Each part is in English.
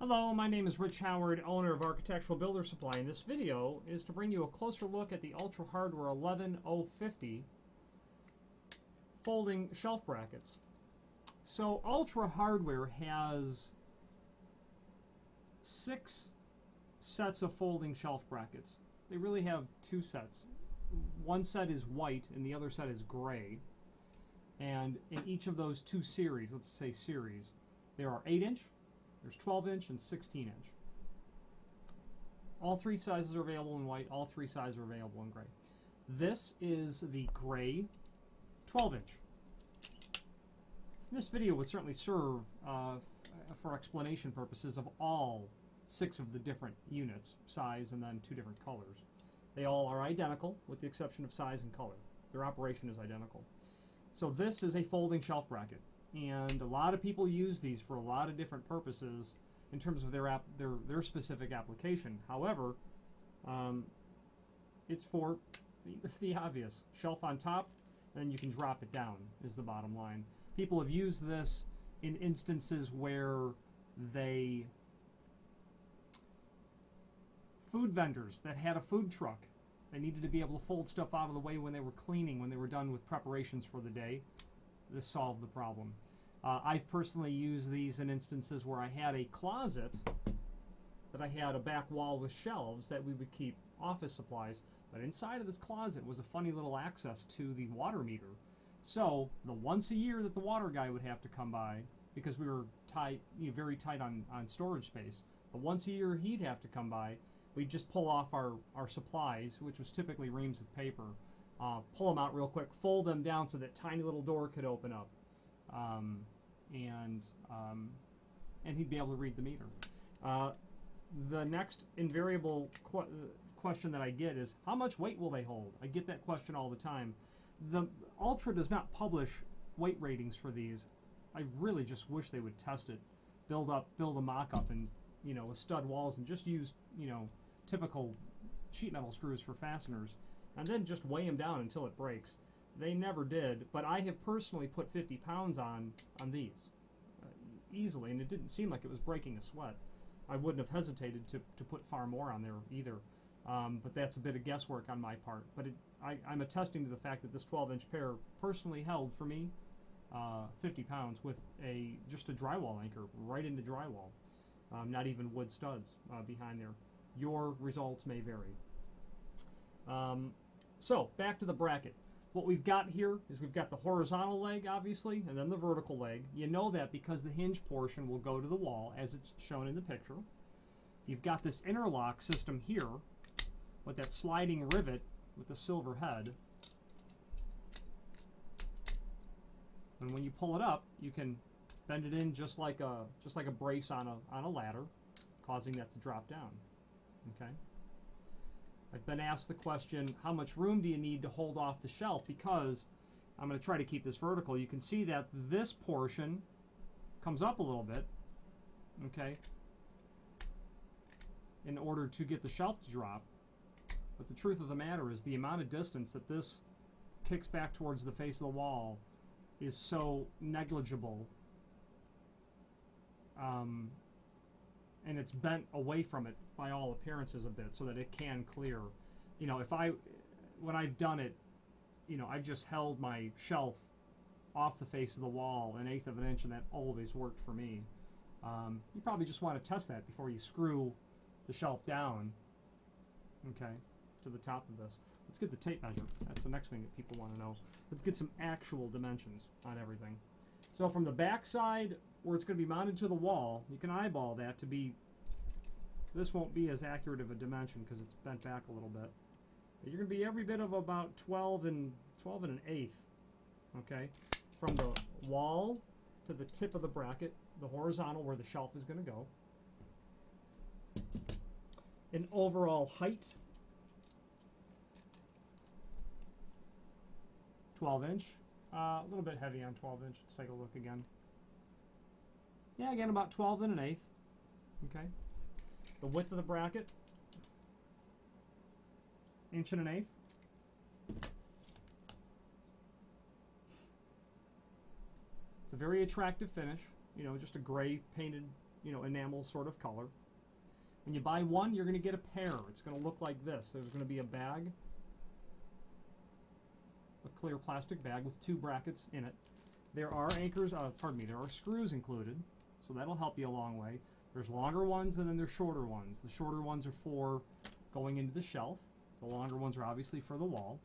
Hello, my name is Rich Howard, owner of Architectural Builder Supply, and this video is to bring you a closer look at the Ultra Hardware 11050 folding shelf brackets. So Ultra Hardware has 6 sets of folding shelf brackets. They really have 2 sets. One set is white and the other set is gray. And in each of those 2 series, let's say series, there are 8-inch, there's 12-inch and 16-inch. All 3 sizes are available in white. All 3 sizes are available in gray. This is the gray 12-inch. This video would certainly serve for explanation purposes of all 6 of the different units, size, and then 2 different colors. They all are identical with the exception of size and color. Their operation is identical. So this is a folding shelf bracket. And a lot of people use these for a lot of different purposes in terms of their specific application. However, it's for the obvious. Shelf on top, and then you can drop it down is the bottom line. People have used this in instances where food vendors that had a food truck, they needed to be able to fold stuff out of the way when they were cleaning, when they were done with preparations for the day. This solved the problem. I've personally used these in instances where I had a closet that I had a back wall with shelves that we would keep office supplies, but inside of this closet was a funny little access to the water meter. So the once a year that the water guy would have to come by, because we were tight, very tight on storage space, but once a year he'd have to come by, we'd just pull off our supplies, which was typically reams of paper, pull them out real quick, fold them down so that tiny little door could open up, and he'd be able to read the meter. The next invariable question that I get is, how much weight will they hold? I get that question all the time. The Ultra does not publish weight ratings for these. I really just wish they would test it, build a mock-up, and with stud walls, and just use typical sheet metal screws for fasteners, and then just weigh them down until it breaks. They never did, but I have personally put 50 pounds on these easily, and it didn't seem like it was breaking a sweat. I wouldn't have hesitated to put far more on there either, but that's a bit of guesswork on my part. But I'm attesting to the fact that this 12-inch pair personally held for me 50 pounds with just a drywall anchor right into drywall, not even wood studs behind there. Your results may vary. So back to the bracket. What we've got here is we've got the horizontal leg, obviously, and then the vertical leg. You know that because the hinge portion will go to the wall, as it's shown in the picture. You've got this interlock system here with that sliding rivet with the silver head. And when you pull it up, you can bend it in just like a brace on a ladder, causing that to drop down. Okay. I've been asked the question, how much room do you need to hold off the shelf? Because I'm going to try to keep this vertical. You can see that this portion comes up a little bit, okay, in order to get the shelf to drop. But the truth of the matter is the amount of distance that this kicks back towards the face of the wall is so negligible, and it's bent away from it by all appearances a bit so that it can clear. When I've done it, I've just held my shelf off the face of the wall 1/8 of an inch, and that always worked for me. You probably just want to test that before you screw the shelf down, okay, to the top of this. Let's get the tape measure. That's the next thing that people want to know. Let's get some actual dimensions on everything. So from the back side, where it's going to be mounted to the wall, you can eyeball that to be, this won't be as accurate of a dimension because it's bent back a little bit. But you're going to be every bit of about 12 and 1/8, okay? From the wall to the tip of the bracket, the horizontal where the shelf is going to go. In overall height, 12-inch. A little bit heavy on 12-inch. Let's take a look again. Yeah, again, about 12 1/8. Okay. The width of the bracket, 1 1/8 inches. It's a very attractive finish. Just a gray painted, enamel sort of color. When you buy one, you're going to get a pair. It's going to look like this. There's going to be a bag, a clear plastic bag with 2 brackets in it. There are anchors, there are screws included, so that'll help you a long way. There's longer ones and then there's shorter ones. The shorter ones are for going into the shelf. The longer ones are obviously for the wall.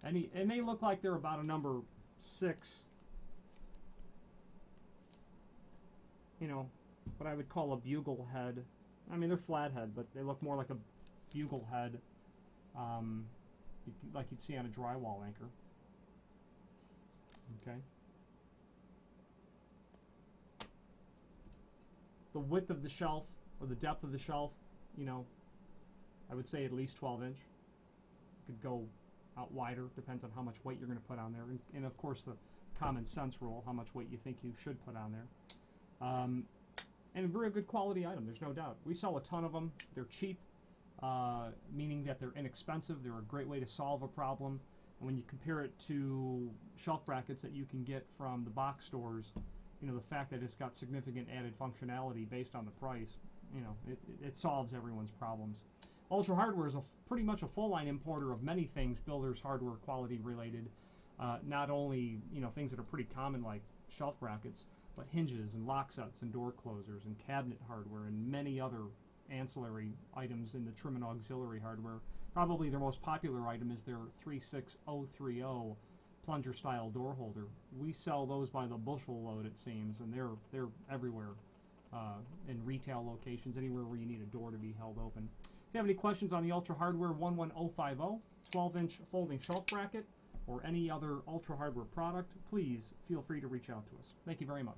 And they look like they're about a number 6, what I would call a bugle head. I mean, they're flat head, but they look more like a bugle head, like you'd see on a drywall anchor. Okay. The width of the shelf, or the depth of the shelf, I would say at least 12 inch. It could go out wider, depends on how much weight you're going to put on there. And of course, the common sense rule, how much weight you think you should put on there. And a very good quality item, there's no doubt. We sell a ton of them. They're cheap, meaning that they're inexpensive. They're a great way to solve a problem. And when you compare it to shelf brackets that you can get from the box stores, the fact that it's got significant added functionality based on the price, it solves everyone's problems. Ultra Hardware is pretty much a full-line importer of many things builders hardware quality related. Not only things that are pretty common like shelf brackets, but hinges and lock sets and door closers and cabinet hardware and many other ancillary items in the trim and auxiliary hardware. Probably their most popular item is their 36030 plunger style door holder. We sell those by the bushel load, it seems, and they're everywhere in retail locations, anywhere where you need a door to be held open. If you have any questions on the Ultra Hardware 11050 12-inch folding shelf bracket or any other Ultra Hardware product, please feel free to reach out to us. Thank you very much.